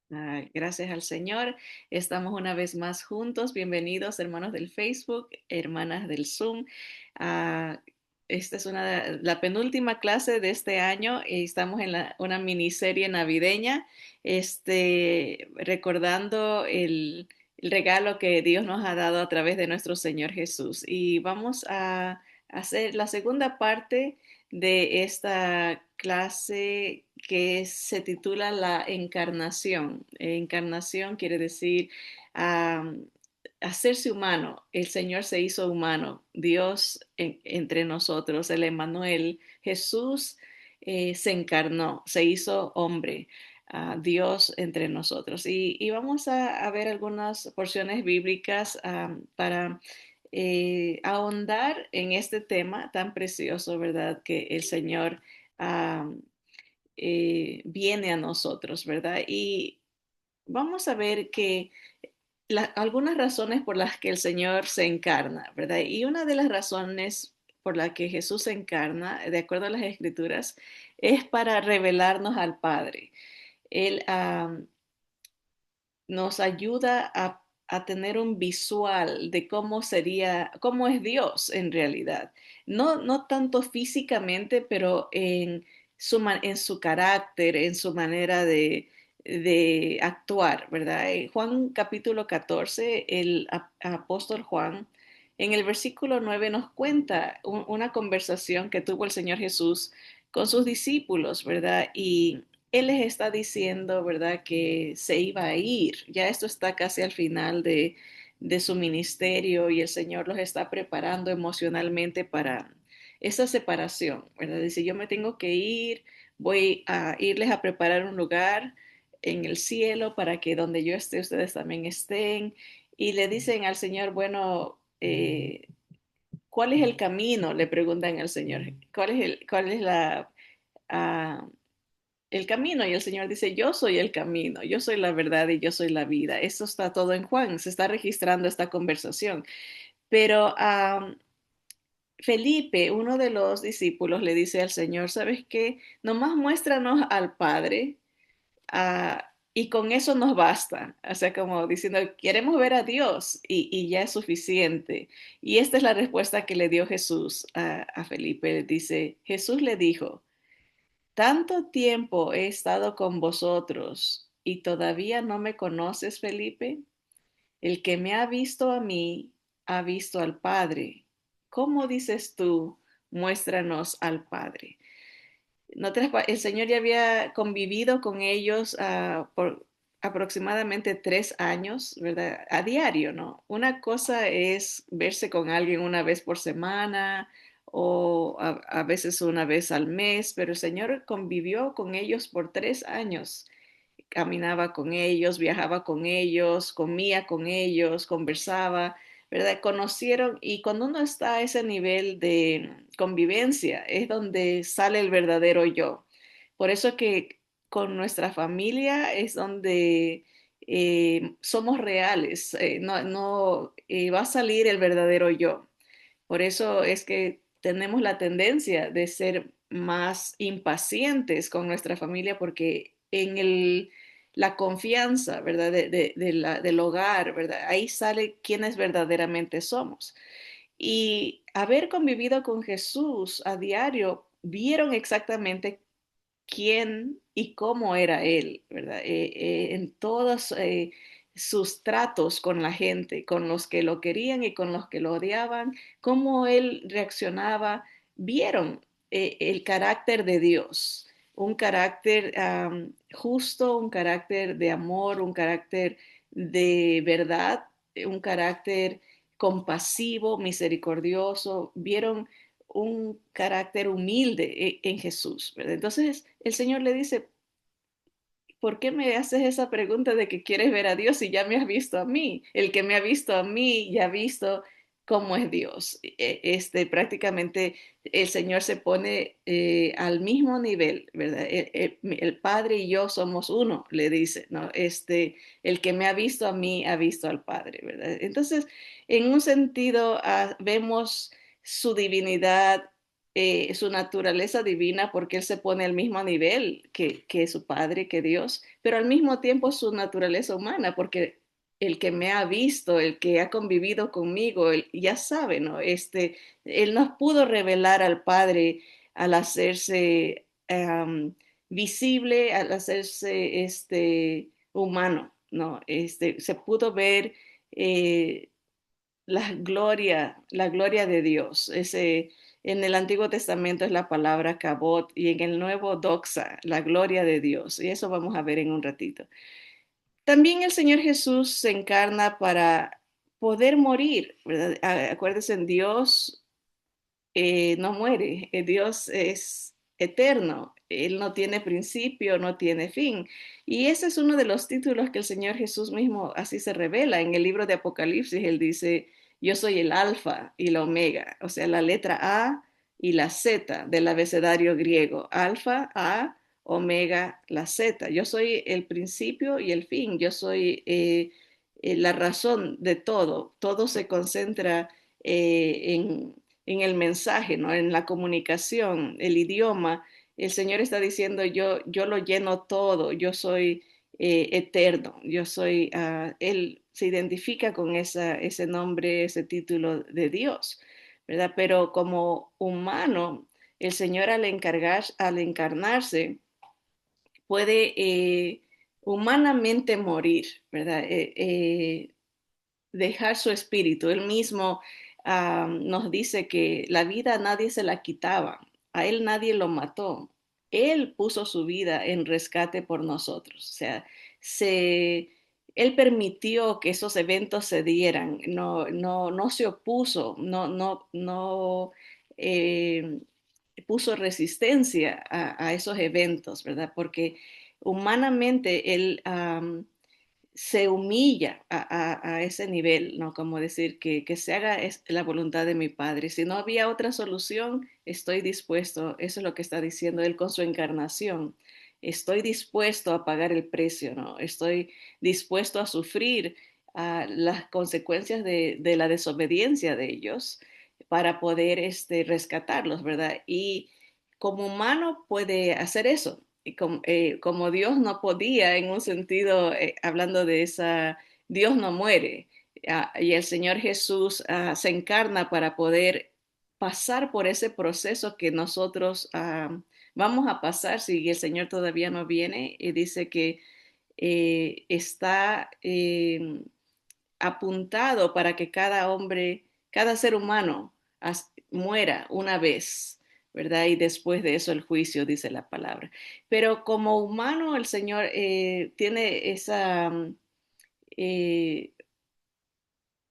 Gracias al Señor. Estamos una vez más juntos. Bienvenidos, hermanos del Facebook, hermanas del Zoom. Ah, Esta es la penúltima clase de este año y estamos en una miniserie navideña, recordando el regalo que Dios nos ha dado a través de nuestro Señor Jesús. Y vamos a hacer la segunda parte de esta clase que se titula La Encarnación. Encarnación quiere decir um, hacerse humano. El Señor se hizo humano, Dios entre nosotros, el Emmanuel. Jesús se encarnó, se hizo hombre. Dios entre nosotros. Y vamos a ver algunas porciones bíblicas para ahondar en este tema tan precioso, ¿verdad? Que el Señor ah, viene a nosotros, ¿verdad? Y vamos a ver que algunas razones por las que el Señor se encarna, ¿verdad? Y una de las razones por la que Jesús se encarna, de acuerdo a las Escrituras, es para revelarnos al Padre. Él nos ayuda a tener un visual de cómo sería, cómo es Dios en realidad. No tanto físicamente, pero en su carácter, en su manera de actuar, ¿verdad? Juan capítulo 14, el apóstol Juan, en el versículo 9 nos cuenta una conversación que tuvo el Señor Jesús con sus discípulos, ¿verdad? Y él les está diciendo, ¿verdad?, que se iba a ir. Ya esto está casi al final de su ministerio y el Señor los está preparando emocionalmente para esa separación, ¿verdad? Dice, yo me tengo que ir, voy a irles a preparar un lugar en el cielo para que donde yo esté, ustedes también estén. Y le dicen al Señor, bueno, ¿cuál es el camino? Le preguntan al Señor, cuál es ah, el camino? Y el Señor dice, yo soy el camino, yo soy la verdad y yo soy la vida. Eso está todo en Juan, se está registrando esta conversación. Pero Felipe, uno de los discípulos, le dice al Señor, ¿sabes qué? Nomás muéstranos al Padre, y con eso nos basta. O sea, como diciendo, queremos ver a Dios y ya es suficiente. Y esta es la respuesta que le dio Jesús a Felipe. Dice, Jesús le dijo, tanto tiempo he estado con vosotros y todavía no me conoces, Felipe. El que me ha visto a mí, ha visto al Padre. ¿Cómo dices tú? Muéstranos al Padre. El Señor ya había convivido con ellos por aproximadamente 3 años, ¿verdad? A diario, ¿no? Una cosa es verse con alguien una vez por semana o a veces una vez al mes, pero el Señor convivió con ellos por 3 años. Caminaba con ellos, viajaba con ellos, comía con ellos, conversaba, ¿verdad? Conocieron, y cuando uno está a ese nivel de convivencia es donde sale el verdadero yo. Por eso que con nuestra familia es donde somos reales, va a salir el verdadero yo. Por eso es que tenemos la tendencia de ser más impacientes con nuestra familia porque la confianza, ¿verdad? Del hogar, ¿verdad? Ahí sale quiénes verdaderamente somos. Y haber convivido con Jesús a diario, vieron exactamente quién y cómo era él, ¿verdad? En todos sus tratos con la gente, con los que lo querían y con los que lo odiaban, cómo él reaccionaba, vieron el carácter de Dios, un carácter justo, un carácter de amor, un carácter de verdad, un carácter compasivo, misericordioso, vieron un carácter humilde en Jesús, ¿verdad? Entonces el Señor le dice, ¿por qué me haces esa pregunta de que quieres ver a Dios si ya me has visto a mí? El que me ha visto a mí ya ha visto cómo es Dios. Prácticamente el Señor se pone al mismo nivel, ¿verdad? El Padre y yo somos uno, le dice, ¿no? El que me ha visto a mí ha visto al Padre, ¿verdad? Entonces, en un sentido, vemos su divinidad su naturaleza divina porque Él se pone al mismo nivel que su Padre, que Dios, pero al mismo tiempo su naturaleza humana porque el que me ha visto, el que ha convivido conmigo, él ya sabe, ¿no? Él nos pudo revelar al Padre al hacerse visible, al hacerse humano, ¿no? Se pudo ver eh, la gloria de Dios. En el Antiguo Testamento es la palabra kabod y en el Nuevo doxa, la gloria de Dios. Y eso vamos a ver en un ratito. También el Señor Jesús se encarna para poder morir, ¿verdad? Acuérdense, en Dios no muere, Dios es eterno, Él no tiene principio, no tiene fin. Y ese es uno de los títulos que el Señor Jesús mismo así se revela. En el libro de Apocalipsis, Él dice, yo soy el alfa y la omega, o sea, la letra A y la Z del abecedario griego, alfa, A, omega, la Z. Yo soy el principio y el fin, yo soy la razón de todo, todo se concentra en el mensaje, ¿no? En la comunicación, el idioma. El Señor está diciendo, yo lo lleno todo, yo soy eterno, yo soy, Él se identifica con ese nombre, ese título de Dios, ¿verdad? Pero como humano, el Señor al encarnarse, puede humanamente morir, ¿verdad? Dejar su espíritu. Él mismo nos dice que la vida nadie se la quitaba, a él nadie lo mató. Él puso su vida en rescate por nosotros. O sea, se, él permitió que esos eventos se dieran, no se opuso, no eh, puso resistencia a esos eventos, ¿verdad? Porque humanamente él se humilla a ese nivel, ¿no? Como decir que se haga la voluntad de mi Padre. Si no había otra solución, estoy dispuesto, eso es lo que está diciendo Él con su encarnación. Estoy dispuesto a pagar el precio, ¿no? Estoy dispuesto a sufrir las consecuencias de la desobediencia de ellos para poder rescatarlos, ¿verdad? Y como humano puede hacer eso, como Dios no podía, en un sentido, hablando de esa, Dios no muere, y el Señor Jesús se encarna para poder pasar por ese proceso que nosotros vamos a pasar si el Señor todavía no viene, y dice que está apuntado para que cada hombre, cada ser humano muera una vez, ¿verdad? Y después de eso el juicio, dice la palabra. Pero como humano el Señor tiene esa eh,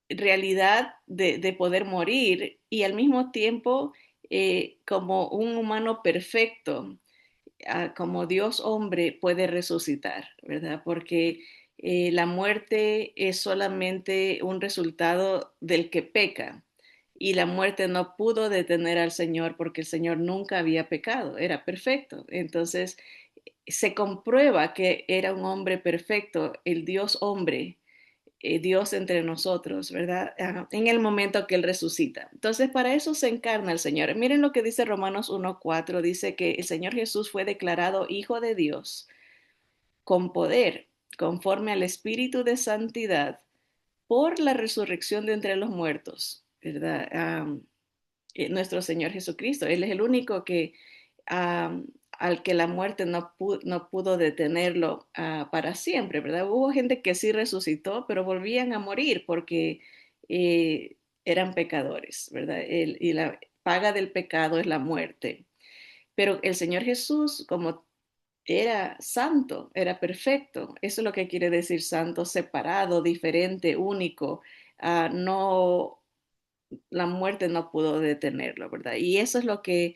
realidad de poder morir y al mismo tiempo como un humano perfecto, como Dios hombre puede resucitar, ¿verdad? Porque la muerte es solamente un resultado del que peca y la muerte no pudo detener al Señor porque el Señor nunca había pecado, era perfecto. Entonces se comprueba que era un hombre perfecto, el Dios hombre, Dios entre nosotros, ¿verdad? En el momento que Él resucita. Entonces, para eso se encarna el Señor. Miren lo que dice Romanos 1:4, dice que el Señor Jesús fue declarado Hijo de Dios con poder, conforme al Espíritu de Santidad, por la resurrección de entre los muertos, ¿verdad? Nuestro Señor Jesucristo. Él es el único que al que la muerte no pudo detenerlo para siempre, ¿verdad? Hubo gente que sí resucitó, pero volvían a morir porque eran pecadores, ¿verdad? Y la paga del pecado es la muerte. Pero el Señor Jesús, como era santo, era perfecto, eso es lo que quiere decir santo, separado, diferente, único, no, la muerte no pudo detenerlo, ¿verdad? Y eso es lo que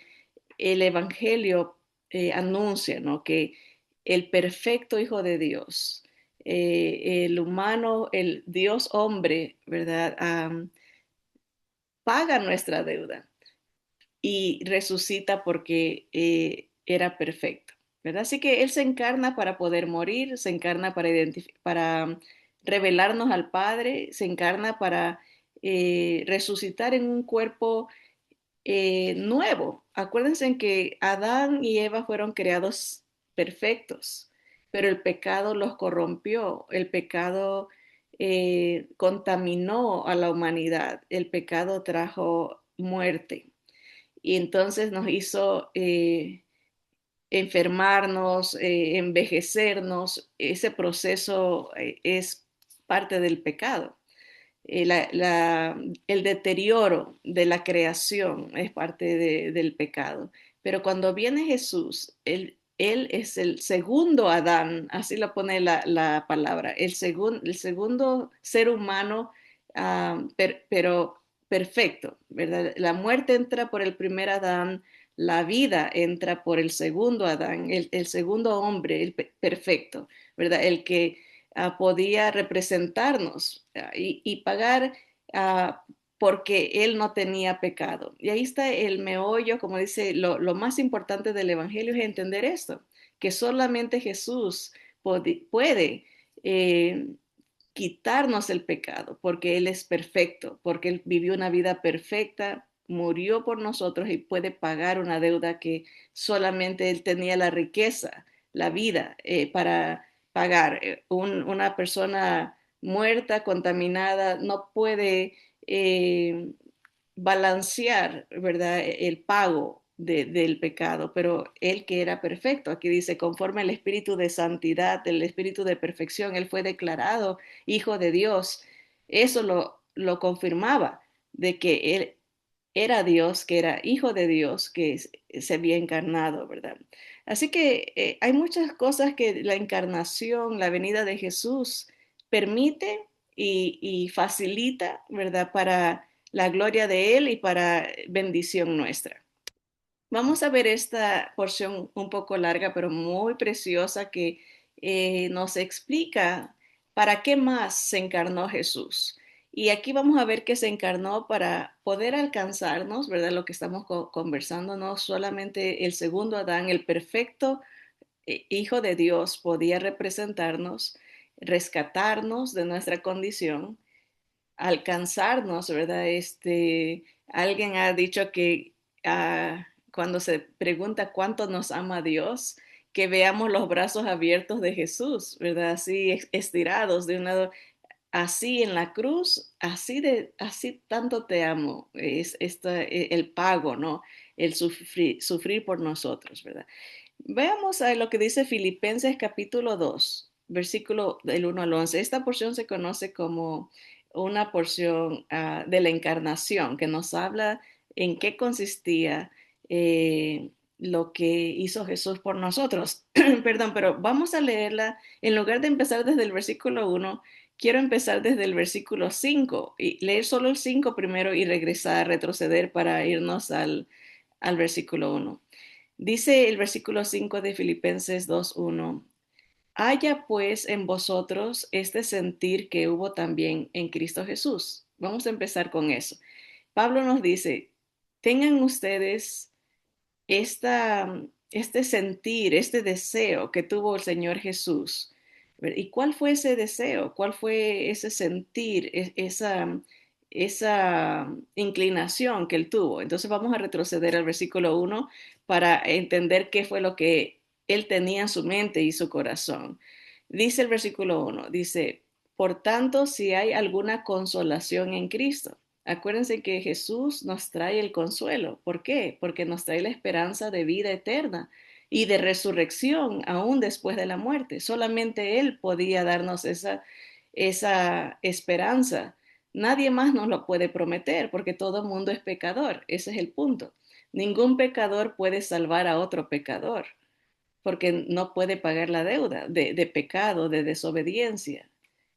el Evangelio anuncia, ¿no? Que el perfecto Hijo de Dios, el humano, el Dios hombre, ¿verdad? Paga nuestra deuda y resucita porque era perfecto, ¿verdad? Así que Él se encarna para poder morir, se encarna para revelarnos al Padre, se encarna para resucitar en un cuerpo nuevo. Acuérdense en que Adán y Eva fueron creados perfectos, pero el pecado los corrompió, el pecado contaminó a la humanidad, el pecado trajo muerte y entonces nos hizo enfermarnos, envejecernos. Ese proceso es parte del pecado. El deterioro de la creación es parte del pecado. Pero cuando viene Jesús, él es el segundo Adán, así lo pone la palabra, el segundo ser humano, pero perfecto, ¿verdad? La muerte entra por el primer Adán, la vida entra por el segundo Adán, el segundo hombre, perfecto, ¿verdad? El que podía representarnos y pagar porque él no tenía pecado. Y ahí está el meollo, como dice, lo más importante del Evangelio es entender esto, que solamente Jesús puede eh, quitarnos el pecado, porque Él es perfecto, porque Él vivió una vida perfecta, murió por nosotros y puede pagar una deuda que solamente Él tenía la riqueza, la vida para pagar. Una persona muerta, contaminada, no puede balancear, ¿verdad? El pago del pecado, pero él que era perfecto, aquí dice, conforme al espíritu de santidad, el espíritu de perfección, él fue declarado hijo de Dios. Eso lo confirmaba, de que él era Dios, que era hijo de Dios, que se había encarnado, ¿verdad? Así que hay muchas cosas que la encarnación, la venida de Jesús permite y facilita, ¿verdad? Para la gloria de Él y para bendición nuestra. Vamos a ver esta porción un poco larga, pero muy preciosa, que nos explica para qué más se encarnó Jesús. Y aquí vamos a ver que se encarnó para poder alcanzarnos, ¿verdad? Lo que estamos conversando, no solamente el segundo Adán, el perfecto Hijo de Dios, podía representarnos, rescatarnos de nuestra condición, alcanzarnos, ¿verdad? Alguien ha dicho que cuando se pregunta cuánto nos ama Dios, que veamos los brazos abiertos de Jesús, ¿verdad? Así estirados de un lado, así en la cruz, así tanto te amo, el pago, ¿no? El sufrir por nosotros, ¿verdad? Veamos a lo que dice Filipenses capítulo 2, versículo del 1 al 11. Esta porción se conoce como una porción de la encarnación, que nos habla en qué consistía lo que hizo Jesús por nosotros. Perdón, pero vamos a leerla. En lugar de empezar desde el versículo 1, quiero empezar desde el versículo 5 y leer solo el 5 primero y regresar, retroceder para irnos al versículo 1. Dice el versículo 5 de Filipenses 2:1, haya pues en vosotros este sentir que hubo también en Cristo Jesús. Vamos a empezar con eso. Pablo nos dice, tengan ustedes este sentir, este deseo que tuvo el Señor Jesús. ¿Y cuál fue ese deseo? ¿Cuál fue ese sentir, esa inclinación que él tuvo? Entonces vamos a retroceder al versículo 1 para entender qué fue lo que él tenía en su mente y su corazón. Dice el versículo 1, dice, por tanto, si hay alguna consolación en Cristo. Acuérdense que Jesús nos trae el consuelo. ¿Por qué? Porque nos trae la esperanza de vida eterna y de resurrección aún después de la muerte. Solamente Él podía darnos esa esperanza. Nadie más nos lo puede prometer porque todo el mundo es pecador. Ese es el punto. Ningún pecador puede salvar a otro pecador porque no puede pagar la deuda de pecado, de desobediencia,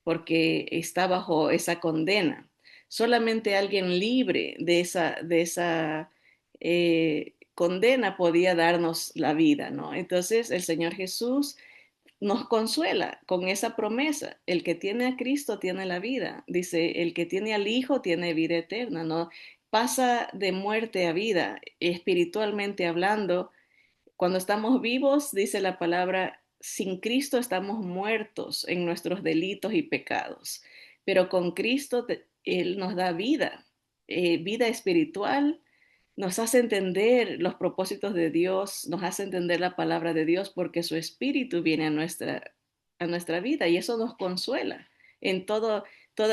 porque está bajo esa condena. Solamente alguien libre de esa condena podía darnos la vida, ¿no? Entonces el Señor Jesús nos consuela con esa promesa. El que tiene a Cristo tiene la vida. Dice, el que tiene al Hijo tiene vida eterna, ¿no? Pasa de muerte a vida, espiritualmente hablando. Cuando estamos vivos, dice la palabra, sin Cristo estamos muertos en nuestros delitos y pecados, pero con Cristo Él nos da vida, vida espiritual, nos hace entender los propósitos de Dios, nos hace entender la palabra de Dios porque su espíritu viene a nuestra vida y eso nos consuela. En toda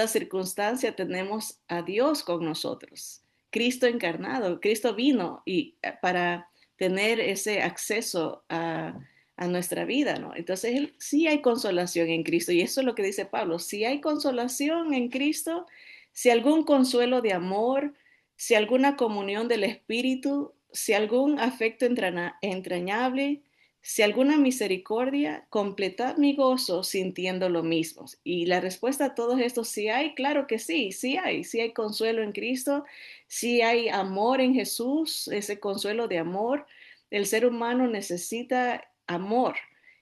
circunstancia tenemos a Dios con nosotros. Cristo encarnado, Cristo vino y para tener ese acceso a nuestra vida, ¿no? Entonces, sí hay consolación en Cristo y eso es lo que dice Pablo, si hay consolación en Cristo, si algún consuelo de amor, si alguna comunión del Espíritu, si algún afecto entrañable, si alguna misericordia, completad mi gozo sintiendo lo mismo. Y la respuesta a todos estos, sí hay, claro que sí hay consuelo en Cristo, sí hay amor en Jesús, ese consuelo de amor. El ser humano necesita amor,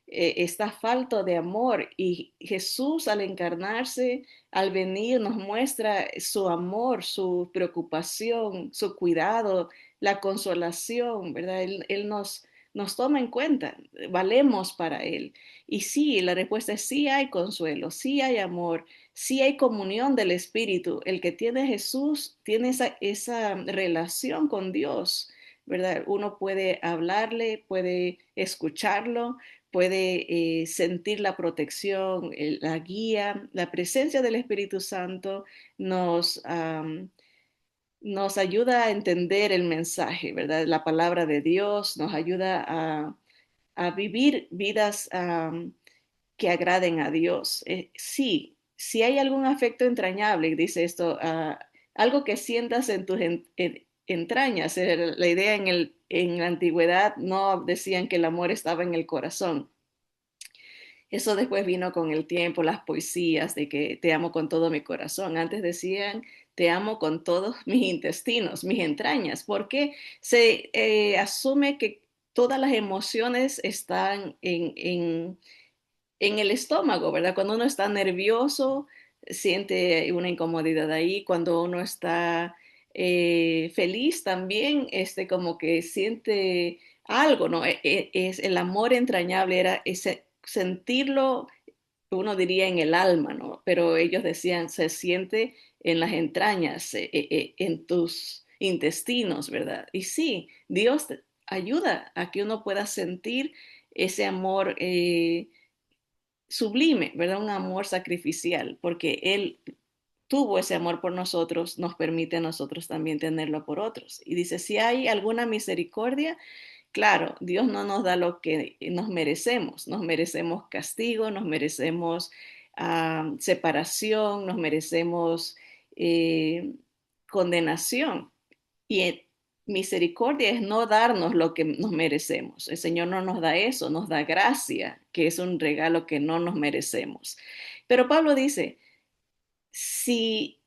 está falto de amor y Jesús al encarnarse, al venir, nos muestra su amor, su preocupación, su cuidado, la consolación, ¿verdad? Él nos toma en cuenta, valemos para Él. Y sí, la respuesta es sí hay consuelo, sí hay amor, sí hay comunión del Espíritu. El que tiene Jesús tiene esa relación con Dios, ¿verdad? Uno puede hablarle, puede escucharlo, puede sentir la protección, la guía, la presencia del Espíritu Santo nos ayuda a entender el mensaje, ¿verdad? La palabra de Dios nos ayuda a vivir vidas que agraden a Dios. Si hay algún afecto entrañable, dice esto, algo que sientas en tus entrañas. La idea en la antigüedad no decían que el amor estaba en el corazón. Eso después vino con el tiempo, las poesías de que te amo con todo mi corazón. Antes decían, te amo con todos mis intestinos, mis entrañas, porque se asume que todas las emociones están en el estómago, ¿verdad? Cuando uno está nervioso, siente una incomodidad ahí. Cuando uno está feliz también, como que siente algo, ¿no? Es el amor entrañable, era ese sentirlo, uno diría en el alma, ¿no? Pero ellos decían, se siente en las entrañas, en tus intestinos, ¿verdad? Y sí, Dios ayuda a que uno pueda sentir ese amor sublime, ¿verdad? Un amor sacrificial, porque Él tuvo ese amor por nosotros, nos permite a nosotros también tenerlo por otros. Y dice, si hay alguna misericordia, claro, Dios no nos da lo que nos merecemos castigo, nos merecemos separación, nos merecemos eh, condenación. Y misericordia es no darnos lo que nos merecemos. El Señor no nos da eso, nos da gracia, que es un regalo que no nos merecemos. Pero Pablo dice, si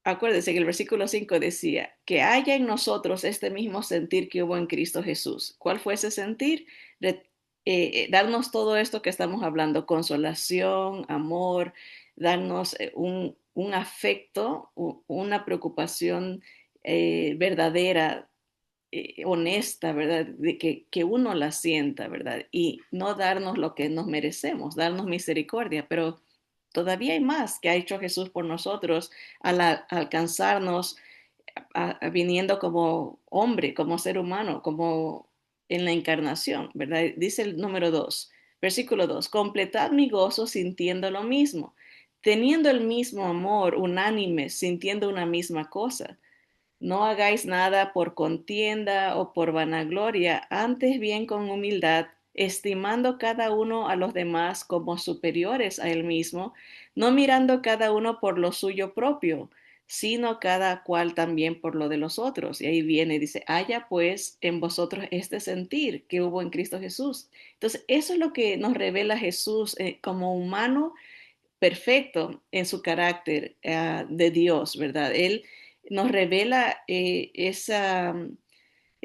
acuérdense que el versículo 5 decía, que haya en nosotros este mismo sentir que hubo en Cristo Jesús. ¿Cuál fue ese sentir? Darnos todo esto que estamos hablando, consolación, amor, darnos un afecto, una preocupación verdadera, honesta, ¿verdad? De que uno la sienta, ¿verdad? Y no darnos lo que nos merecemos, darnos misericordia, pero todavía hay más que ha hecho Jesús por nosotros al alcanzarnos, viniendo como hombre, como ser humano, como en la encarnación, ¿verdad? Dice el número 2, versículo 2, completad mi gozo sintiendo lo mismo, teniendo el mismo amor, unánime, sintiendo una misma cosa. No hagáis nada por contienda o por vanagloria, antes bien con humildad, estimando cada uno a los demás como superiores a él mismo, no mirando cada uno por lo suyo propio, sino cada cual también por lo de los otros. Y ahí viene, dice, haya pues en vosotros este sentir que hubo en Cristo Jesús. Entonces, eso es lo que nos revela Jesús como humano perfecto en su carácter de Dios, ¿verdad? Él nos revela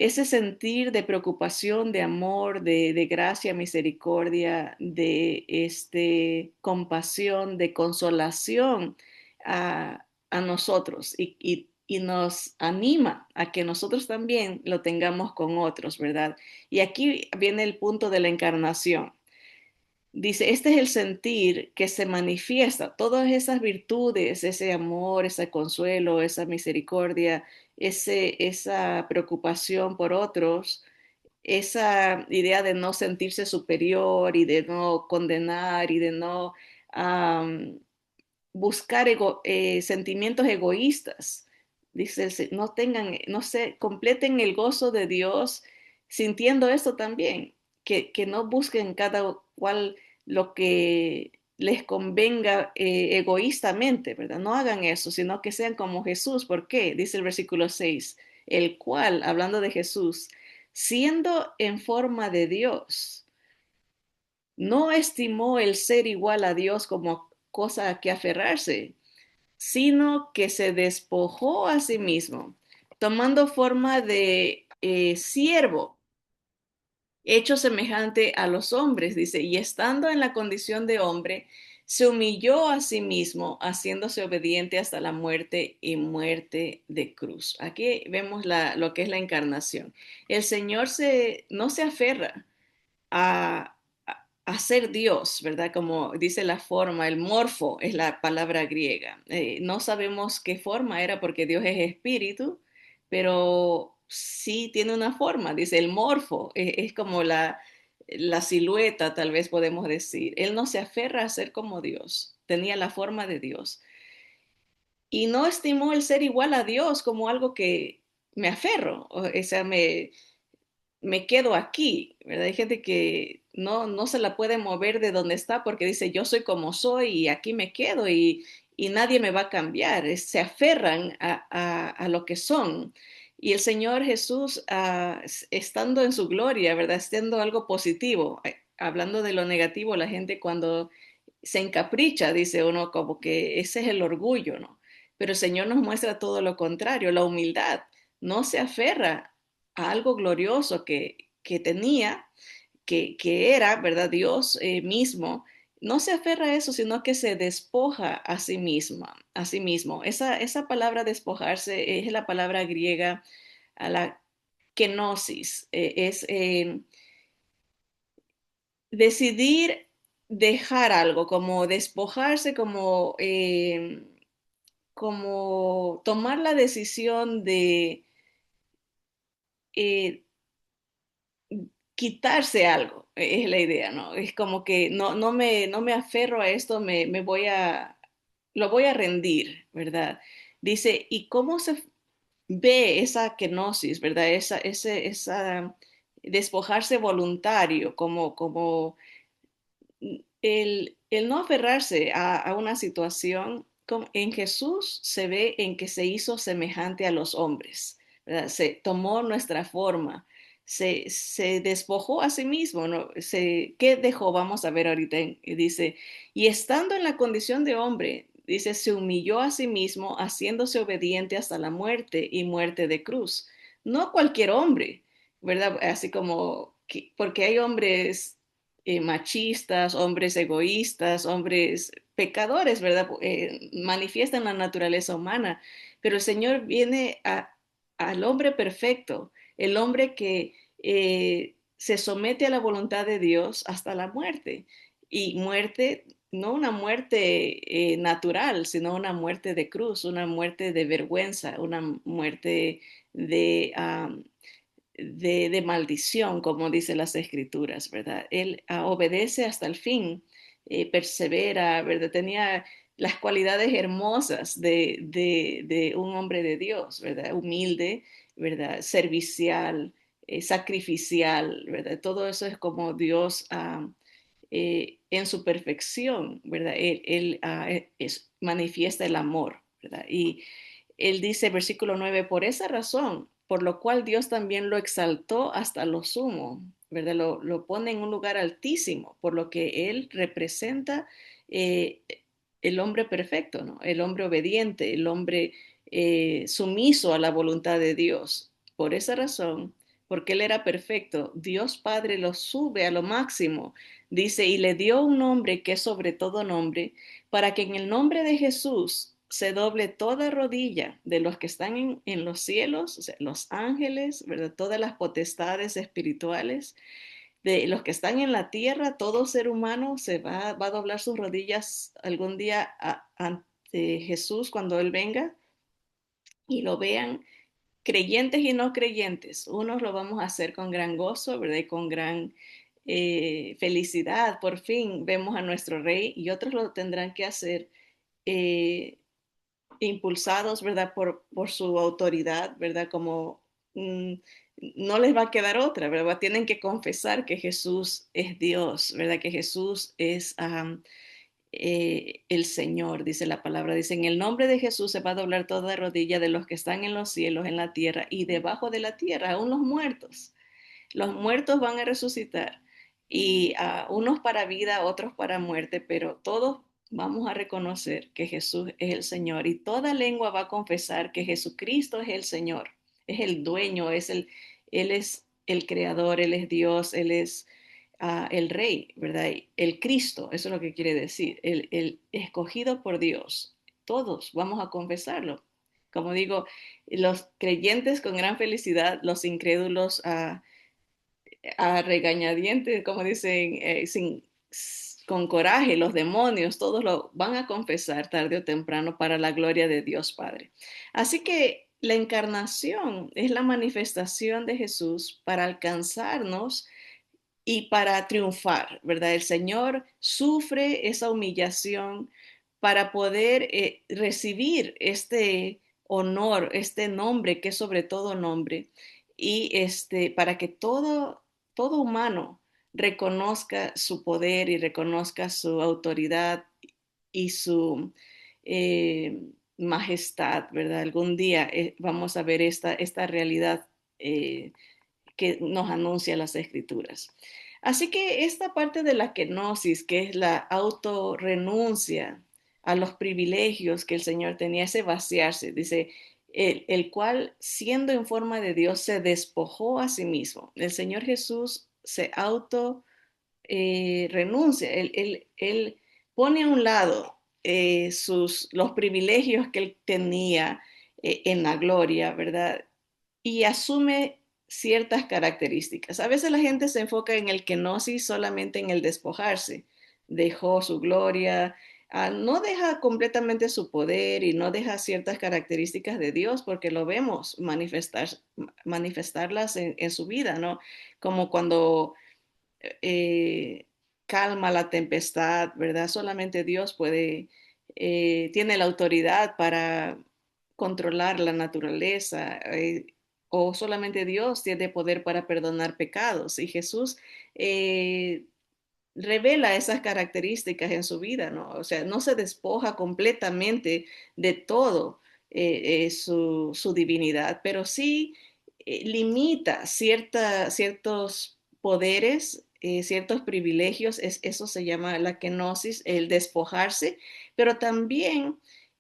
ese sentir de preocupación, de amor, de gracia, misericordia, de compasión, de consolación a nosotros y nos anima a que nosotros también lo tengamos con otros, ¿verdad? Y aquí viene el punto de la encarnación. Dice, este es el sentir que se manifiesta, todas esas virtudes, ese amor, ese consuelo, esa misericordia, esa preocupación por otros, esa idea de no sentirse superior y de no condenar y de no um, buscar sentimientos egoístas. Dice, no tengan, no sé, completen el gozo de Dios sintiendo esto también, que no busquen cada cual lo que les convenga egoístamente, ¿verdad? No hagan eso, sino que sean como Jesús. ¿Por qué? Dice el versículo 6, el cual, hablando de Jesús, siendo en forma de Dios, no estimó el ser igual a Dios como cosa a que aferrarse, sino que se despojó a sí mismo, tomando forma de siervo, hecho semejante a los hombres, dice, y estando en la condición de hombre, se humilló a sí mismo, haciéndose obediente hasta la muerte y muerte de cruz. Aquí vemos lo que es la encarnación. El Señor no se aferra a ser Dios, ¿verdad? Como dice la forma, el morfo es la palabra griega. No sabemos qué forma era porque Dios es espíritu, pero sí tiene una forma, dice el morfo, es como la silueta, tal vez podemos decir. Él no se aferra a ser como Dios, tenía la forma de Dios. Y no estimó el ser igual a Dios como algo que me aferro, o sea, me quedo aquí, ¿verdad? Hay gente que no se la puede mover de donde está porque dice, yo soy como soy y aquí me quedo y nadie me va a cambiar. Se aferran a lo que son. Y el Señor Jesús, estando en su gloria, ¿verdad? Siendo algo positivo, hablando de lo negativo, la gente cuando se encapricha, dice uno, como que ese es el orgullo, ¿no? Pero el Señor nos muestra todo lo contrario, la humildad. No se aferra a algo glorioso que tenía, que era, ¿verdad? Dios mismo. No se aferra a eso, sino que se despoja a sí misma, a sí mismo. Esa palabra despojarse es la palabra griega a la kenosis. Es decidir dejar algo, como despojarse, como tomar la decisión de eh, quitarse algo, es la idea, ¿no? Es como que no me aferro a esto, lo voy a rendir, ¿verdad? Dice, ¿y cómo se ve esa kenosis, ¿verdad? Esa despojarse voluntario, como el no aferrarse a una situación, en Jesús se ve en que se hizo semejante a los hombres, ¿verdad? Se tomó nuestra forma, se despojó a sí mismo, ¿no? ¿Qué dejó? Vamos a ver ahorita, dice, y estando en la condición de hombre, dice, se humilló a sí mismo, haciéndose obediente hasta la muerte y muerte de cruz. No cualquier hombre, ¿verdad? Así como, porque hay hombres machistas, hombres egoístas, hombres pecadores, ¿verdad? Manifiestan la naturaleza humana, pero el Señor viene al hombre perfecto, el hombre que se somete a la voluntad de Dios hasta la muerte. Y muerte, no una muerte natural, sino una muerte de cruz, una muerte de vergüenza, una muerte de, de maldición, como dice las escrituras, ¿verdad? Él obedece hasta el fin, persevera, ¿verdad? Tenía las cualidades hermosas de un hombre de Dios, ¿verdad? Humilde, ¿verdad? Servicial, sacrificial, ¿verdad? Todo eso es como Dios en su perfección, ¿verdad? Él manifiesta el amor, ¿verdad? Y él dice, versículo 9, por esa razón, por lo cual Dios también lo exaltó hasta lo sumo, ¿verdad? Lo pone en un lugar altísimo, por lo que Él representa eh, el hombre perfecto, ¿no? El hombre obediente, el hombre sumiso a la voluntad de Dios. Por esa razón, porque Él era perfecto, Dios Padre lo sube a lo máximo, dice, y le dio un nombre que es sobre todo nombre, para que en el nombre de Jesús se doble toda rodilla de los que están en los cielos, o sea, los ángeles, ¿verdad? Todas las potestades espirituales, de los que están en la tierra, todo ser humano va a doblar sus rodillas algún día ante Jesús cuando Él venga y lo vean creyentes y no creyentes, unos lo vamos a hacer con gran gozo, ¿verdad? Y con gran felicidad, por fin vemos a nuestro rey, y otros lo tendrán que hacer eh, impulsados, ¿verdad? Por su autoridad, ¿verdad? Como mm, no les va a quedar otra, ¿verdad? Tienen que confesar que Jesús es Dios, ¿verdad? Que Jesús es el Señor, dice la palabra. Dice, en el nombre de Jesús se va a doblar toda rodilla de los que están en los cielos, en la tierra y debajo de la tierra, aún los muertos. Los muertos van a resucitar y unos para vida, otros para muerte, pero todos vamos a reconocer que Jesús es el Señor y toda lengua va a confesar que Jesucristo es el Señor, es el dueño, Él es el creador, Él es Dios, Él es el Rey, ¿verdad? El Cristo, eso es lo que quiere decir, el escogido por Dios. Todos vamos a confesarlo. Como digo, los creyentes con gran felicidad, los incrédulos a regañadientes, como dicen, con coraje, los demonios, todos lo van a confesar tarde o temprano para la gloria de Dios Padre. Así que la encarnación es la manifestación de Jesús para alcanzarnos y para triunfar, ¿verdad? El Señor sufre esa humillación para poder recibir este honor, este nombre que es sobre todo nombre, y para que todo humano reconozca su poder y reconozca su autoridad y su eh, majestad, ¿verdad? Algún día vamos a ver esta realidad que nos anuncia las escrituras. Así que esta parte de la kenosis, que es la autorrenuncia a los privilegios que el Señor tenía, ese vaciarse, dice, el cual siendo en forma de Dios se despojó a sí mismo. El Señor Jesús se auto renuncia, él pone a un lado los privilegios que él tenía en la gloria, ¿verdad? Y asume ciertas características. A veces la gente se enfoca en el kenosis solamente en el despojarse. Dejó su gloria, no deja completamente su poder y no deja ciertas características de Dios porque lo vemos manifestarlas en su vida, ¿no? Como cuando eh, calma la tempestad, ¿verdad? Solamente Dios tiene la autoridad para controlar la naturaleza, o solamente Dios tiene poder para perdonar pecados. Y Jesús eh, revela esas características en su vida, ¿no? O sea, no se despoja completamente de todo su divinidad, pero sí limita ciertos poderes, ciertos privilegios, eso se llama la kenosis, el despojarse, pero también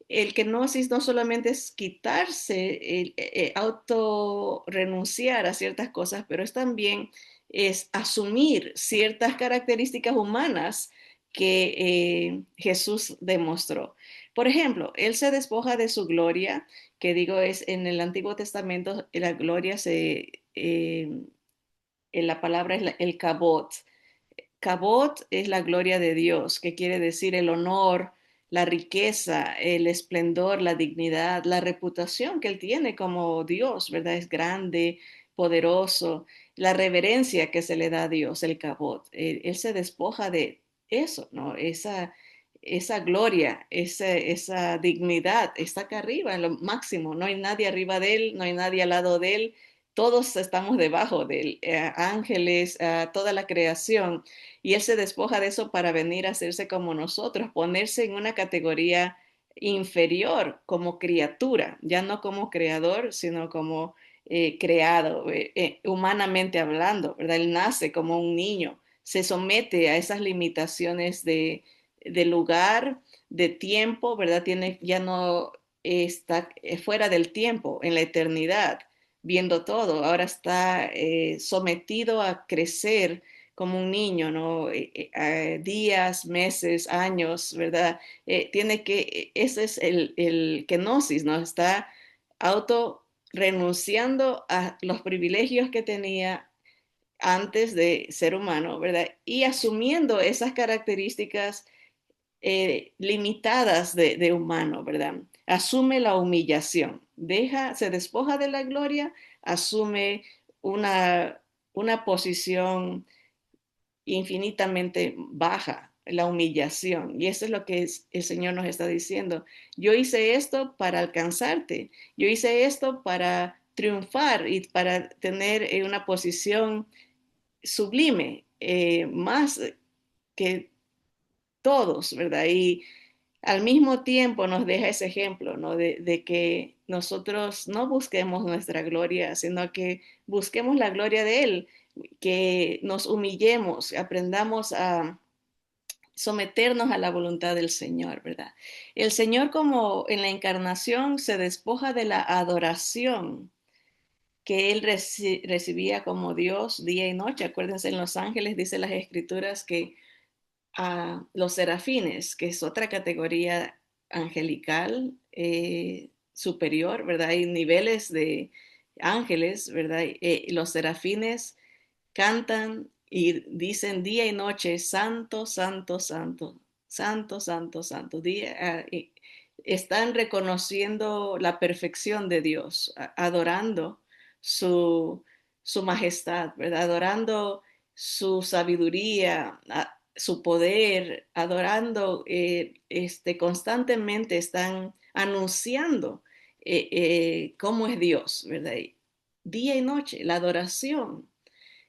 el kenosis no solamente es quitarse, auto renunciar a ciertas cosas, pero es también es asumir ciertas características humanas que Jesús demostró. Por ejemplo, él se despoja de su gloria, que digo es en el Antiguo Testamento, la gloria la palabra es el kabot. Kabot es la gloria de Dios, que quiere decir el honor, la riqueza, el esplendor, la dignidad, la reputación que él tiene como Dios, ¿verdad? Es grande, poderoso, la reverencia que se le da a Dios, el Kabot. Él se despoja de eso, ¿no? Esa gloria, esa dignidad está acá arriba, en lo máximo. No hay nadie arriba de él, no hay nadie al lado de él. Todos estamos debajo de él, ángeles, toda la creación, y él se despoja de eso para venir a hacerse como nosotros, ponerse en una categoría inferior como criatura, ya no como creador, sino como creado, humanamente hablando, ¿verdad? Él nace como un niño, se somete a esas limitaciones de lugar, de tiempo, ¿verdad? Ya no está fuera del tiempo, en la eternidad, viendo todo, ahora está sometido a crecer como un niño, ¿no? Días, meses, años, ¿verdad? Ese es el kenosis, ¿no? Está auto renunciando a los privilegios que tenía antes de ser humano, ¿verdad? Y asumiendo esas características limitadas de humano, ¿verdad? Asume la humillación. se despoja de la gloria, asume una, una posición infinitamente baja, la humillación. Y eso es lo que el Señor nos está diciendo. Yo hice esto para alcanzarte, yo hice esto para triunfar y para tener una posición sublime, más que todos, ¿verdad? Y al mismo tiempo nos deja ese ejemplo, ¿no? De que nosotros no busquemos nuestra gloria, sino que busquemos la gloria de Él, que nos humillemos, aprendamos a someternos a la voluntad del Señor, ¿verdad? El Señor como en la encarnación se despoja de la adoración que Él recibía como Dios día y noche. Acuérdense, en Los Ángeles dice las Escrituras que a los serafines, que es otra categoría angelical superior, ¿verdad? Hay niveles de ángeles, ¿verdad? Los serafines cantan y dicen día y noche, santo, santo, santo, santo, santo, santo. Están reconociendo la perfección de Dios, adorando su, su majestad, ¿verdad? Adorando su sabiduría, su poder, adorando, constantemente están anunciando cómo es Dios, ¿verdad? Día y noche, la adoración,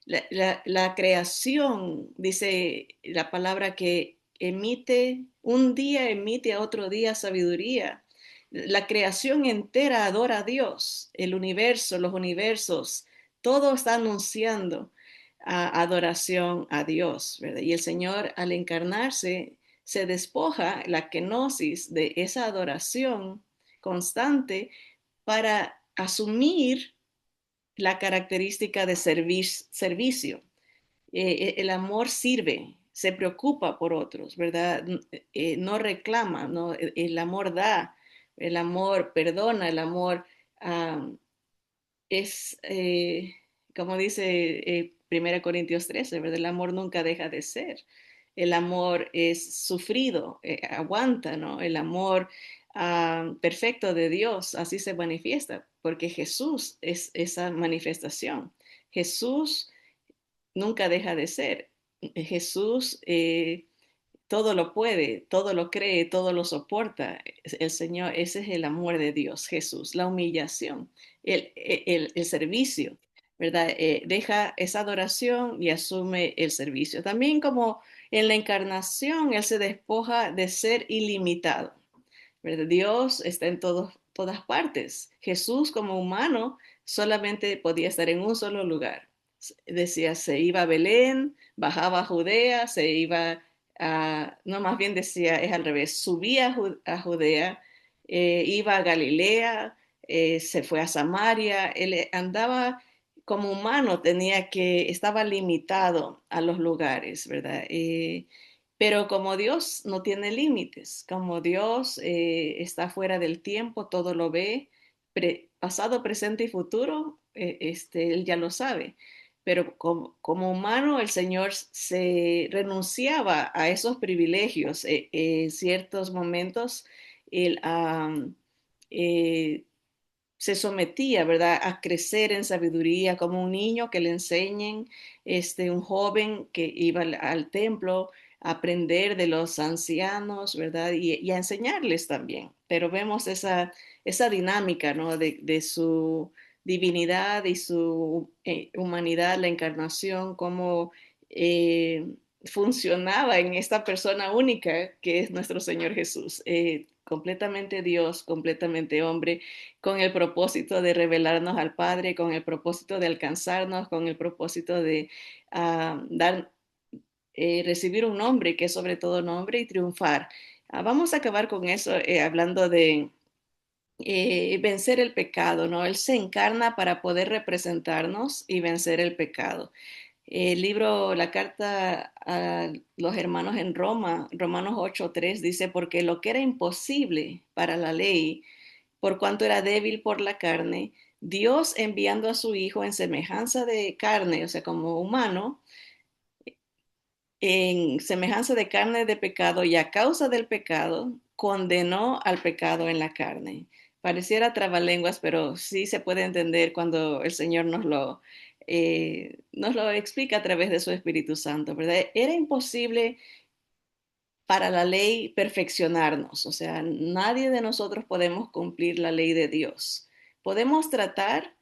la creación, dice la palabra que emite, un día emite a otro día sabiduría. La creación entera adora a Dios, el universo, los universos, todo está anunciando adoración a Dios, ¿verdad? Y el Señor al encarnarse se despoja la kenosis de esa adoración constante para asumir la característica de servicio. El amor sirve, se preocupa por otros, ¿verdad? No reclama, ¿no? El amor da, el amor perdona, el amor um, es, como dice 1 Corintios 13, ¿verdad? El amor nunca deja de ser. El amor es sufrido, aguanta, ¿no? El amor perfecto de Dios así se manifiesta, porque Jesús es esa manifestación. Jesús nunca deja de ser. Jesús todo lo puede, todo lo cree, todo lo soporta. El Señor, ese es el amor de Dios, Jesús, la humillación, el servicio, ¿verdad? Deja esa adoración y asume el servicio. También como en la encarnación, Él se despoja de ser ilimitado, ¿verdad? Dios está en todas partes. Jesús como humano solamente podía estar en un solo lugar. Decía, se iba a Belén, bajaba a Judea, se iba no, más bien decía, es al revés, subía a Judea, iba a Galilea, se fue a Samaria, él andaba como humano, estaba limitado a los lugares, ¿verdad? Pero como Dios no tiene límites, como Dios está fuera del tiempo, todo lo ve, pasado, presente y futuro, Él ya lo sabe. Pero como humano, el Señor se renunciaba a esos privilegios. En ciertos momentos, Él eh, se sometía, ¿verdad?, a crecer en sabiduría como un niño que le enseñen, un joven que iba al templo a aprender de los ancianos, ¿verdad? Y a enseñarles también. Pero vemos esa dinámica, ¿no? De su divinidad y su humanidad, la encarnación, cómo funcionaba en esta persona única que es nuestro Señor Jesús, completamente Dios, completamente hombre, con el propósito de revelarnos al Padre, con el propósito de alcanzarnos, con el propósito de recibir un nombre que es sobre todo nombre y triunfar. Vamos a acabar con eso hablando de vencer el pecado, ¿no? Él se encarna para poder representarnos y vencer el pecado. El libro, la carta a los hermanos en Roma, Romanos 8:3 dice, porque lo que era imposible para la ley, por cuanto era débil por la carne, Dios enviando a su Hijo en semejanza de carne, o sea, como humano, en semejanza de carne de pecado y a causa del pecado, condenó al pecado en la carne, Pareciera trabalenguas, pero sí se puede entender cuando el Señor nos lo explica a través de su Espíritu Santo, ¿verdad? Era imposible para la ley perfeccionarnos, o sea, nadie de nosotros podemos cumplir la ley de Dios. Podemos tratar,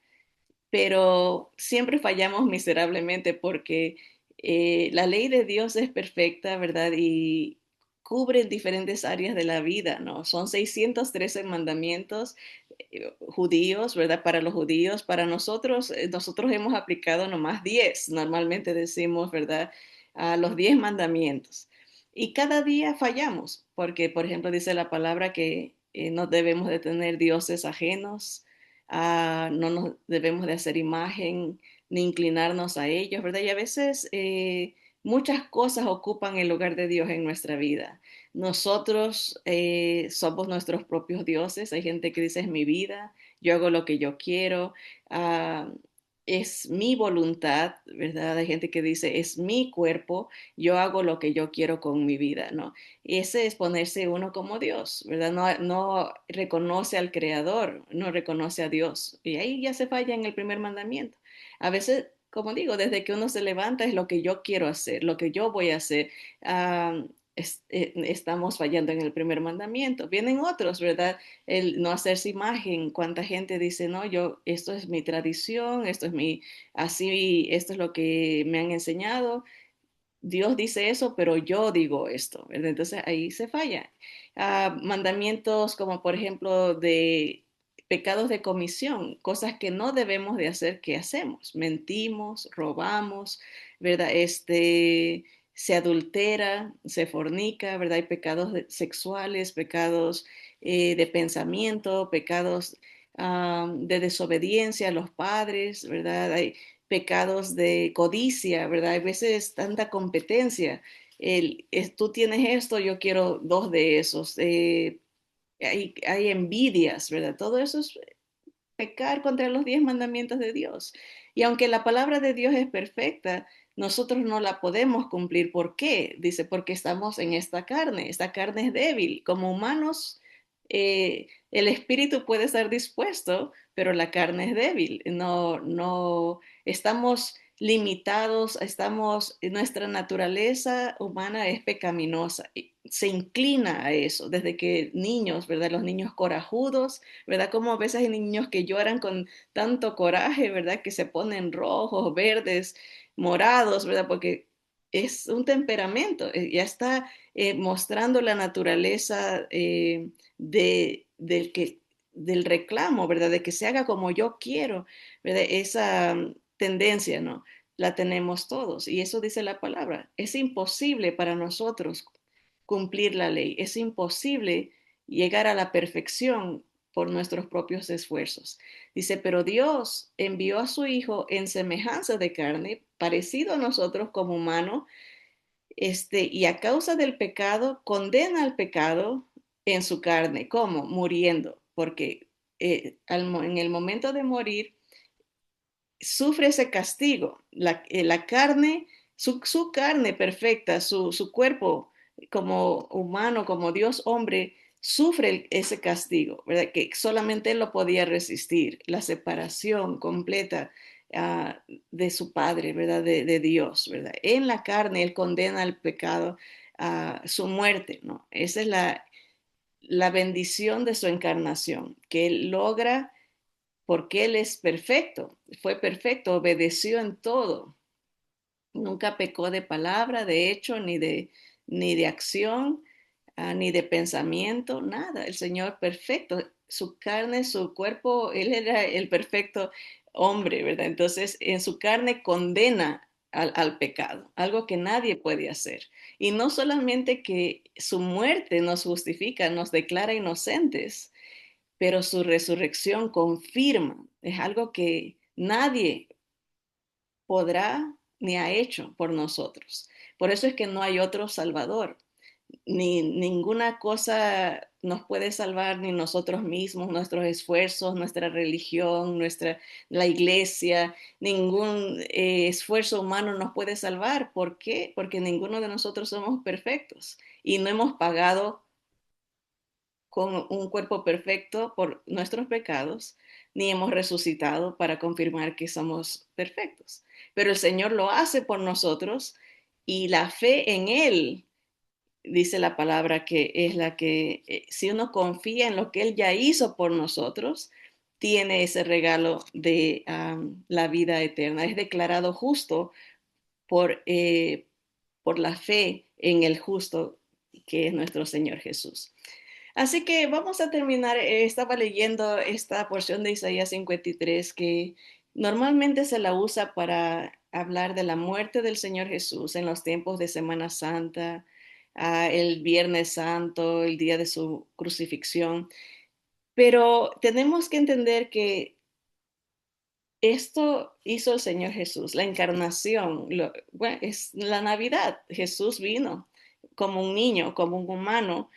pero siempre fallamos miserablemente porque la ley de Dios es perfecta, ¿verdad? Y cubre diferentes áreas de la vida, ¿no? Son 613 mandamientos judíos, ¿verdad? Para los judíos, para nosotros, nosotros hemos aplicado nomás 10, normalmente decimos, ¿verdad? A los 10 mandamientos. Y cada día fallamos, porque, por ejemplo, dice la palabra que no debemos de tener dioses ajenos, no nos debemos de hacer imagen ni inclinarnos a ellos, ¿verdad? Y a veces muchas cosas ocupan el lugar de Dios en nuestra vida. Nosotros somos nuestros propios dioses. Hay gente que dice es mi vida, yo hago lo que yo quiero, ah, es mi voluntad, ¿verdad? Hay gente que dice es mi cuerpo, yo hago lo que yo quiero con mi vida, ¿no? Ese es ponerse uno como Dios, ¿verdad? No reconoce al Creador, no reconoce a Dios. Y ahí ya se falla en el primer mandamiento. A veces, como digo, desde que uno se levanta es lo que yo quiero hacer, lo que yo voy a hacer. Ah, estamos fallando en el primer mandamiento. Vienen otros, ¿verdad? El no hacerse imagen. ¿Cuánta gente dice, no, yo, esto es mi tradición, esto es mi, así, esto es lo que me han enseñado? Dios dice eso, pero yo digo esto, ¿verdad? Entonces ahí se falla. Mandamientos como por ejemplo de pecados de comisión, cosas que no debemos de hacer, que hacemos. Mentimos, robamos, ¿verdad? Se adultera, se fornica, ¿verdad? Hay pecados sexuales, pecados de pensamiento, pecados de desobediencia a los padres, ¿verdad? Hay pecados de codicia, ¿verdad? Hay veces tanta competencia. Tú tienes esto, yo quiero dos de esos. Hay envidias, ¿verdad? Todo eso es pecar contra los 10 mandamientos de Dios. Y aunque la palabra de Dios es perfecta, nosotros no la podemos cumplir. ¿Por qué? Dice, porque estamos en esta carne. Esta carne es débil. Como humanos, el espíritu puede estar dispuesto, pero la carne es débil. No, estamos limitados, nuestra naturaleza humana es pecaminosa. Se inclina a eso desde que niños, ¿verdad? Los niños corajudos, ¿verdad? Como a veces hay niños que lloran con tanto coraje, ¿verdad? Que se ponen rojos, verdes, morados, ¿verdad? Porque es un temperamento, ya está mostrando la naturaleza del reclamo, ¿verdad? De que se haga como yo quiero, ¿verdad? Esa tendencia, ¿no? La tenemos todos y eso dice la palabra. Es imposible para nosotros cumplir la ley, es imposible llegar a la perfección por nuestros propios esfuerzos. Dice, pero Dios envió a su Hijo en semejanza de carne, parecido a nosotros como humano, y a causa del pecado condena al pecado en su carne. ¿Cómo? Muriendo, porque en el momento de morir sufre ese castigo. La carne, su carne perfecta, su cuerpo como humano, como Dios hombre, sufre ese castigo, ¿verdad? Que solamente él lo podía resistir, la separación completa de su Padre, ¿verdad? De Dios, ¿verdad? En la carne él condena al pecado a su muerte, ¿no? Esa es la bendición de su encarnación, que él logra porque Él es perfecto, fue perfecto, obedeció en todo, nunca pecó de palabra, de hecho, ni de acción, ni de pensamiento, nada. El Señor perfecto, su carne, su cuerpo, Él era el perfecto hombre, ¿verdad? Entonces, en su carne condena al pecado, algo que nadie puede hacer. Y no solamente que su muerte nos justifica, nos declara inocentes, pero su resurrección confirma, es algo que nadie podrá ni ha hecho por nosotros. Por eso es que no hay otro Salvador, ni ninguna cosa nos puede salvar, ni nosotros mismos, nuestros esfuerzos, nuestra religión, la iglesia, ningún esfuerzo humano nos puede salvar. ¿Por qué? Porque ninguno de nosotros somos perfectos y no hemos pagado con un cuerpo perfecto por nuestros pecados, ni hemos resucitado para confirmar que somos perfectos. Pero el Señor lo hace por nosotros y la fe en Él, dice la palabra, que es la que, si uno confía en lo que Él ya hizo por nosotros, tiene ese regalo de la vida eterna. Es declarado justo por, por la fe en el justo que es nuestro Señor Jesús. Así que vamos a terminar. Estaba leyendo esta porción de Isaías 53 que normalmente se la usa para hablar de la muerte del Señor Jesús en los tiempos de Semana Santa, el Viernes Santo, el día de su crucifixión. Pero tenemos que entender que esto hizo el Señor Jesús, la encarnación, bueno, es la Navidad. Jesús vino como un niño, como un humano,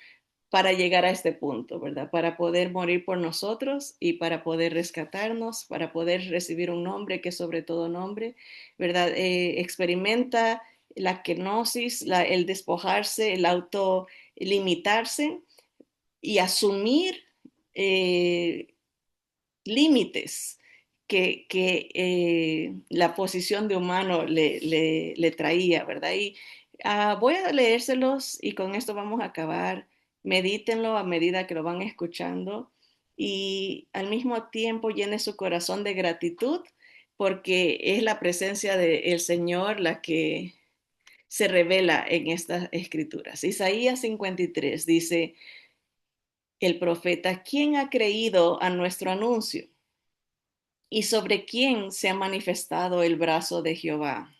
para llegar a este punto, ¿verdad? Para poder morir por nosotros y para poder rescatarnos, para poder recibir un nombre que es sobre todo nombre, ¿verdad? Experimenta la kenosis, el despojarse, el autolimitarse y asumir eh, límites que la posición de humano le traía, ¿verdad? Y voy a leérselos y con esto vamos a acabar. Medítenlo a medida que lo van escuchando y al mismo tiempo llene su corazón de gratitud porque es la presencia del Señor la que se revela en estas escrituras. Isaías 53 dice el profeta: ¿quién ha creído a nuestro anuncio? ¿Y sobre quién se ha manifestado el brazo de Jehová?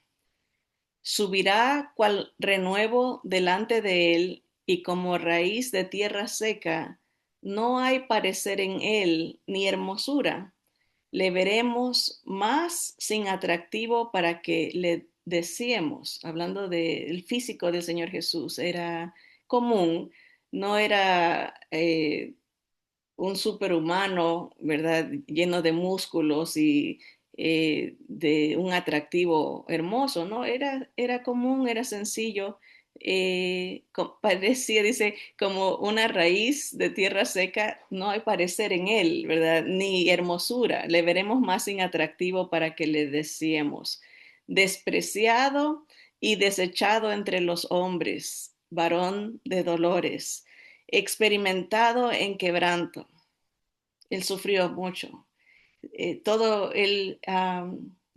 Subirá cual renuevo delante de él, y como raíz de tierra seca, no hay parecer en él ni hermosura. Le veremos más sin atractivo para que le deseemos. Hablando del físico del Señor Jesús, era común, no era un superhumano, ¿verdad? Lleno de músculos y de un atractivo hermoso, ¿no? Era común, era sencillo, parecía, dice, como una raíz de tierra seca, no hay parecer en él, ¿verdad? Ni hermosura, le veremos más inatractivo para que le deseemos. Despreciado y desechado entre los hombres, varón de dolores, experimentado en quebranto. Él sufrió mucho. Todo él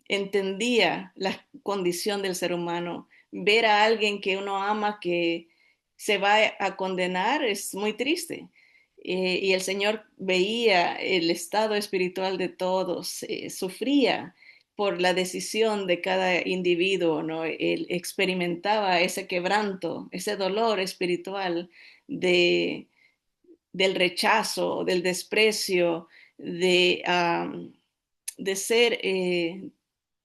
entendía la condición del ser humano. Ver a alguien que uno ama que se va a condenar es muy triste. Y el Señor veía el estado espiritual de todos, sufría por la decisión de cada individuo, ¿no? Él experimentaba ese quebranto, ese dolor espiritual de del rechazo, del desprecio, de ser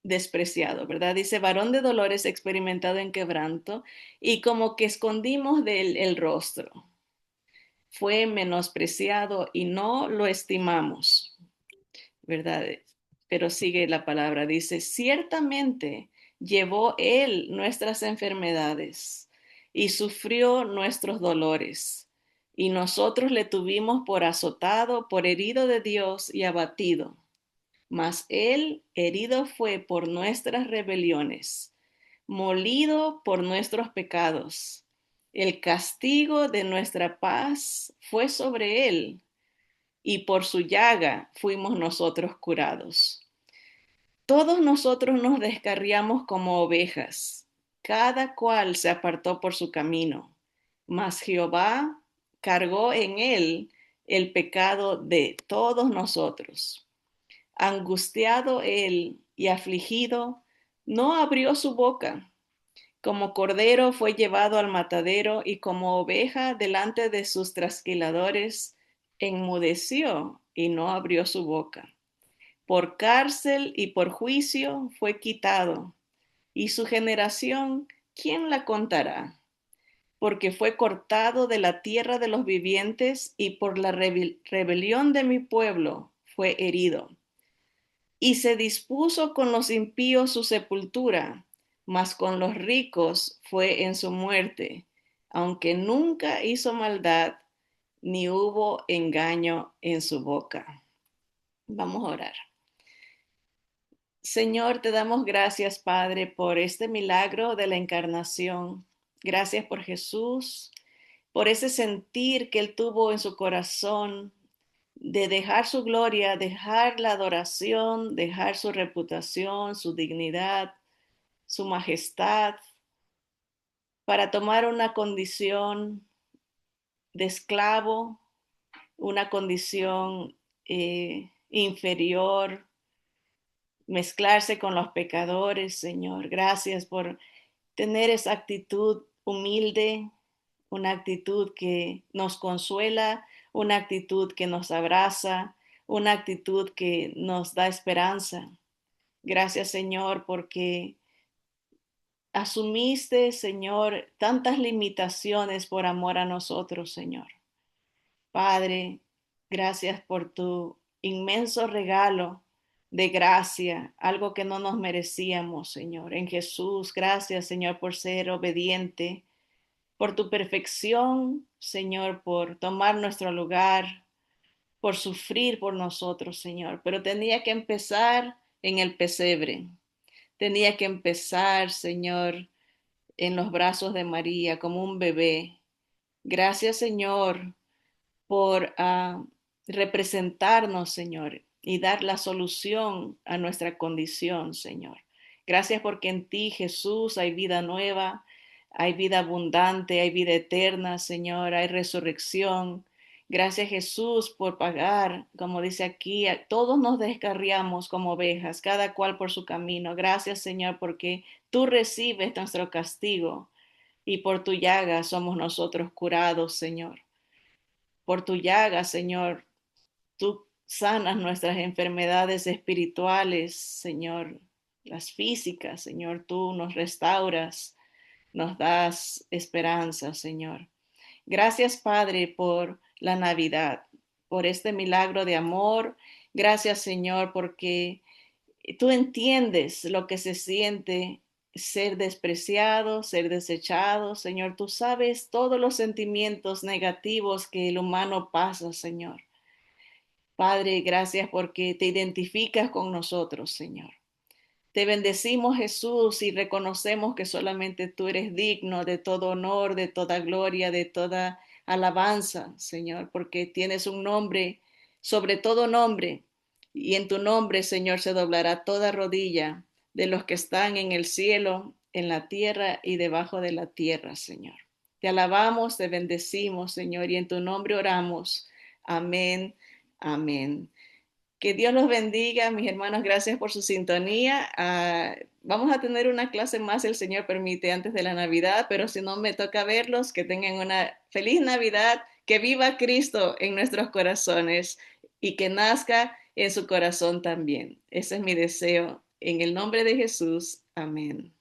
despreciado, ¿verdad? Dice, varón de dolores experimentado en quebranto, y como que escondimos del el rostro. Fue menospreciado y no lo estimamos, ¿verdad? Pero sigue la palabra, dice, ciertamente llevó él nuestras enfermedades y sufrió nuestros dolores, y nosotros le tuvimos por azotado, por herido de Dios y abatido. Mas él herido fue por nuestras rebeliones, molido por nuestros pecados. El castigo de nuestra paz fue sobre él, y por su llaga fuimos nosotros curados. Todos nosotros nos descarriamos como ovejas, cada cual se apartó por su camino, mas Jehová cargó en él el pecado de todos nosotros. Angustiado él y afligido, no abrió su boca. Como cordero fue llevado al matadero, y como oveja delante de sus trasquiladores, enmudeció y no abrió su boca. Por cárcel y por juicio fue quitado, y su generación, ¿quién la contará? Porque fue cortado de la tierra de los vivientes, y por la rebelión de mi pueblo fue herido. Y se dispuso con los impíos su sepultura, mas con los ricos fue en su muerte, aunque nunca hizo maldad, ni hubo engaño en su boca. Vamos a orar. Señor, te damos gracias, Padre, por este milagro de la encarnación. Gracias por Jesús, por ese sentir que Él tuvo en su corazón de dejar su gloria, dejar la adoración, dejar su reputación, su dignidad, su majestad, para tomar una condición de esclavo, una condición inferior, mezclarse con los pecadores, Señor. Gracias por tener esa actitud humilde, una actitud que nos consuela, una actitud que nos abraza, una actitud que nos da esperanza. Gracias, Señor, porque asumiste, Señor, tantas limitaciones por amor a nosotros, Señor. Padre, gracias por tu inmenso regalo de gracia, algo que no nos merecíamos, Señor. En Jesús, gracias, Señor, por ser obediente, por tu perfección, Señor, por tomar nuestro lugar, por sufrir por nosotros, Señor. Pero tenía que empezar en el pesebre. Tenía que empezar, Señor, en los brazos de María como un bebé. Gracias, Señor, por representarnos, Señor, y dar la solución a nuestra condición, Señor. Gracias porque en ti, Jesús, hay vida nueva, hay vida abundante, hay vida eterna, Señor, hay resurrección. Gracias, Jesús, por pagar, como dice aquí, todos nos descarriamos como ovejas, cada cual por su camino. Gracias, Señor, porque tú recibes nuestro castigo y por tu llaga somos nosotros curados, Señor. Por tu llaga, Señor, tú sanas nuestras enfermedades espirituales, Señor, las físicas, Señor, tú nos restauras, nos das esperanza, Señor. Gracias, Padre, por la Navidad, por este milagro de amor. Gracias, Señor, porque tú entiendes lo que se siente ser despreciado, ser desechado. Señor, tú sabes todos los sentimientos negativos que el humano pasa, Señor. Padre, gracias porque te identificas con nosotros, Señor. Te bendecimos, Jesús, y reconocemos que solamente tú eres digno de todo honor, de toda gloria, de toda alabanza, Señor, porque tienes un nombre sobre todo nombre, y en tu nombre, Señor, se doblará toda rodilla de los que están en el cielo, en la tierra y debajo de la tierra, Señor. Te alabamos, te bendecimos, Señor, y en tu nombre oramos. Amén, amén. Que Dios los bendiga, mis hermanos. Gracias por su sintonía. Vamos a tener una clase más, el Señor permite, antes de la Navidad, pero si no me toca verlos, que tengan una feliz Navidad, que viva Cristo en nuestros corazones y que nazca en su corazón también. Ese es mi deseo. En el nombre de Jesús. Amén.